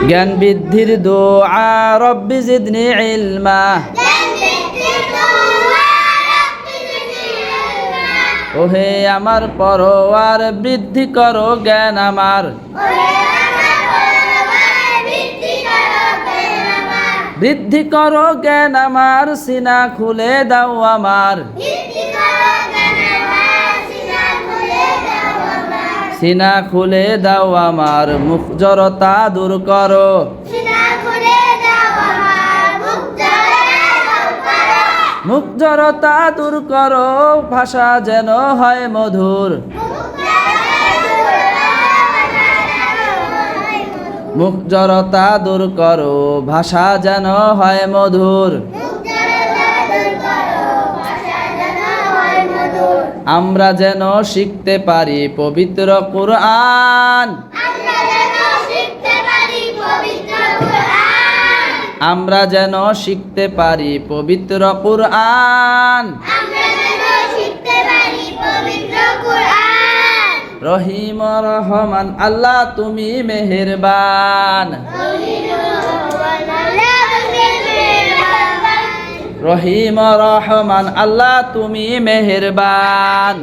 জ্ঞান বৃদ্ধির দোয়া রব্বি জিদনি ইলমা। ওহে আমার পরওয়ার বৃদ্ধি করো জ্ঞান আমার। বৃদ্ধি করো জ্ঞান আমার, সিনা খুলে দাও আমার। সিনা খুলে দাও আমার, মুখ জড়তা দূর করো। মুখ জড়তা দূর করো, ভাষা যেন হয় মধুর। মুখ জড়তা দূর করো, ভাষা যেন হয় মধুর। আমরা যেন শিখতে পারি পবিত্র কুরআন। আমরা যেন শিখতে পারি পবিত্র কুরআন। রহিম রহমান আল্লাহ তুমি মেহেরবান। রহিম রহমান আল্লাহ তুমি মেহেরবান।